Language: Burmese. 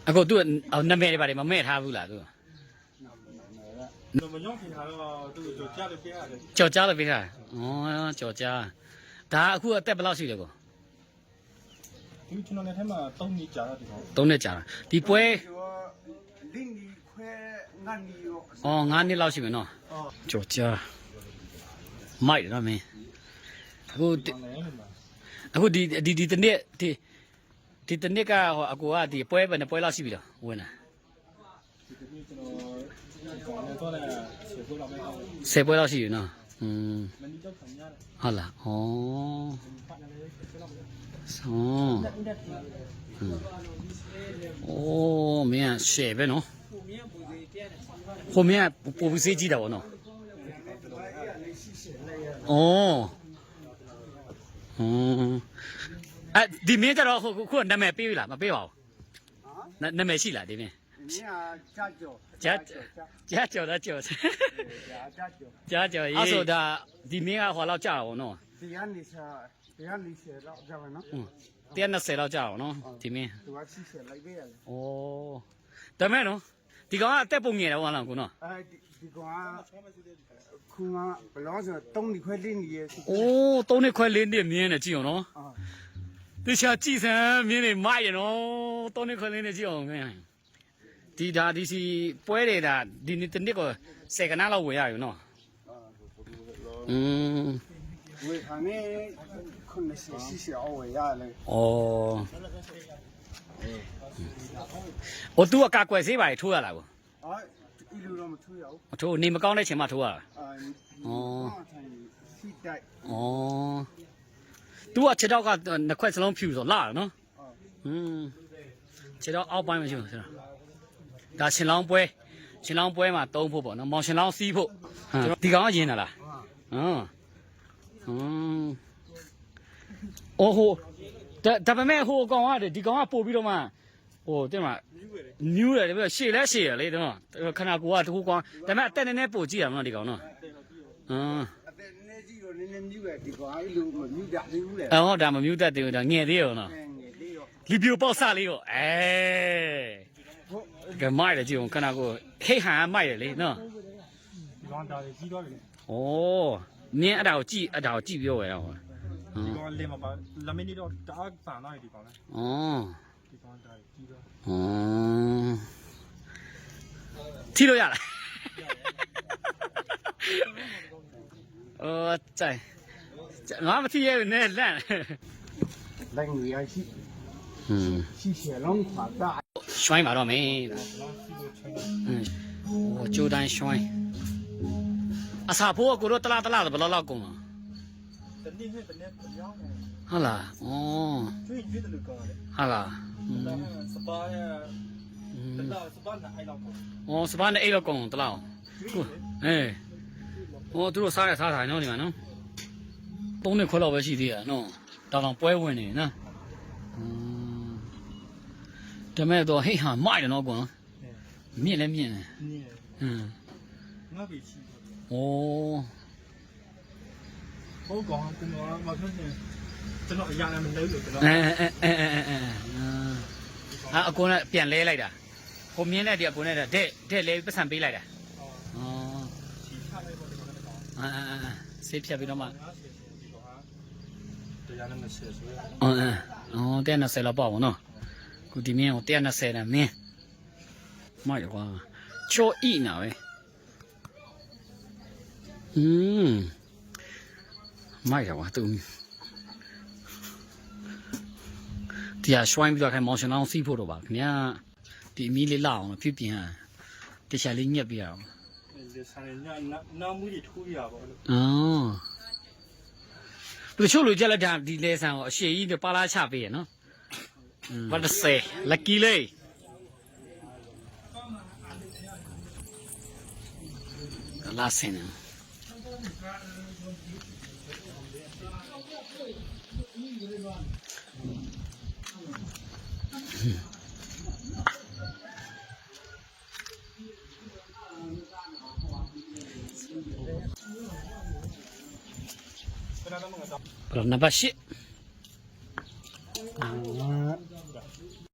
အခုသူနာမည်တွေပါတယ်မမဲ့ထားဘူးလားသူကြော်ကြားလို့ပေးထားဩကြော်ကြားဒါအခုအသက်ဘယ်လောက်ရှိလဲကိုဒီကျွန်တော်လည်းထဲမှာ3နှစ်ကြာတာဒီကောင်3နှစ်ကြာတာဒီပွဲလင်းဒီခွဲငန်းဒီရော9နှစ်လောက်ရှိမယ်နော်ကြော်ကြားမိုက်တယ်နော်မင်းအခုဒီတနေ့ဒီတနေ့ကဟိုအကူကဒီပွဲပဲနဲ့ပွဲလောက်ရှိပြီလားဝင်တာဒီကျွန်တော်တော့လည်း10ပွဲလောက်ရှိပြီနော်မနီတော့ခံရတယ်ဟုတ်လားဩဆောအိုးမင်းရှယ်ပဲနော်ဟိုမင်းပူစေးကြည့်တာဗောနော်ဒီမင်းကတော့ခုနာမည်ပေးပြီလားမပေးပါဘူးနာမည်ရှိလားဒီမင်းမင်းကကြာကြော်လားကြော်ကြာကြော်ရေးအဲ့ဆိုဒါဒီမင်းကဟောလောက်ကြာတာဗောနော်ဒီကနေလောက်ကြာပါနော်120လောက်ကြာအောင်နော်ဒီမင်းသူက80လိုက်ပေးရတယ်ဩဒါမဲ့နော်ဒီကောင်ကအသက်ပုံငယ်တယ်ဗောလားကိုနော်ဒီကောင်ကခုကဘလောဆို3နှစ်ခွဲလေးနေရဲ့အိုး3နှစ်ခွဲ4နှစ်မြင်းတယ်ကြည့်အောင်နော်တခြားကြည့်စမ်းမြင်းနေမိုက်ရနော်3နှစ်ခွဲ4နှစ်ကြည့်အောင်မင်းဒီစီပွဲတွေဒါဒီနေ့တနစ်ကို10ကနလောက်ဝယ်ရယူနော်ဝယ်ခါနေ90အော်ဝယ်ရလေဩသူကကာကွယ်ဆေးပါထိုးရလားကိုဒီလိုတော့မထိုးရဘူးမထိုးနေမကောင်းတဲ့ချိန်မှထိုးရတာစီတိုက်သူကခြေထောက်ကနှစ်ခွက်စလုံးဖြူဆိုလာနော်ခြေထောက်အောက်ပိုင်းမရှိဘူးဆရာဒါရှင်လောင်းပွဲမှာတုံးဖို့ပေါ့နော်မောင်ရှင်လောင်းစီးဖို့ဒီကောင်ကရင်တာလားအိုးဟိုဒါပေမဲ့ဟိုကောင်ကဒီကောင်ကပို့ပြီးတော့မှဟိုတဲ့မှာညူးတယ်ပြီးတော့ရှေ့လဲရှေ့ရလေတော့ခဏကိုကတခုကောင်ဒါပေမဲ့အသက်နည်းနည်းပို့ကြည့်ရမှာနော်ဒီကောင်နော်အသက်နည်းကြီးတော့နည်းနည်းမြူးတယ်ဒီကောင်အဲ့လိုမမြူးတတ်သေးဘူးလေဟုတ်ဒါမမြူးတတ်သေးဘူးဒါငယ်သေးရောနော်လီပြိုပေါက်စလေးရောကမိုက်တယ်ကြည့်အောင်ခဏကိုဟိတ်ဟန်မိုက်တယ်လေနော်ဒီကောင်ဒါကြီးတော့လေဩနင်းအဲ့ဒါကိုကြည့်ပြောရအောင်ဒီကောင်လင်းမပါလမင်းနေတော့တအားဆန်သွားတယ်ဒီကောင်လေဒီကောင်ဒါကြီးတော့ထီလို့ရလားကြိုင်ငါမထီရဲ့နဲ့လန့်လက်ငွေရရှိရှယ်လုံးခါတာရွှိုင်းပါတော့မင်းကျိုးတိုင်းရွှိုင်းအစာဖိုးကကိုတော့တလားဘယ်လောက်ကုန်လားတနေ့နဲ့တနေ့ပြောင်းတယ်ဟုတ်လားကျွေးတယ်လို့ကောင်းတယ်ဟုတ်လားစပါးရဲ့တလားစပါးနဲ့အဲ့လောက်ကုန်စပါးနဲ့အဲ့လောက်ကုန်တလားသူတို့စားထိုင်နော်ဒီမှာနော်3နှစ်ခွဲလောက်ပဲရှိသေးရနော်တောင်ပွဲဝင်နေနော်ဒါမဲ့တော့ဟိတ်ဟာမိုက်တယ်နော်ကွာမြင့်လဲမြင့်တယ်ငါပြီချီဟုတ်ကောင်ကျွန်တော်မဖြစ်နေကျွန်တော်အရာလည်းမလုပ်လို့ကျွန်တော်အကူနဲ့ပြန်လဲလိုက်တာဟိုမြင်းနဲ့ဒီအကူနဲ့တဲ့လဲပတ်စံပေးလိုက်တာဆေးဖြတ်ပြီးတော့မှ120ဆိုရ120လောက်ပေါ့ဗောနော်ခုဒီမင်းကို120နဲ့မင်းမိုက်ရကွာချိုဣနာပဲမိုက်ရကွာသူတရားရွှိုင်းပြီးတော့ခိုင်မောင်ရှင်လောင်းစီးဖို့တော့ပါခင်ဗျာဒီအမီးလေးလောက်အောင်လို့ဖြစ်ပြင်တခြားလေးညက်ပြရအောင်ဒီဆိုင်နာမူကြီးထိုးရပါလို့တချို့လူကြက်လက်တာဒီလဲဆန်ကိုအရှေ့ကြီးပါလာချပေးရနော်ဘာလို့လဲလက်ကီလေးလာစင်းနံပါတ်8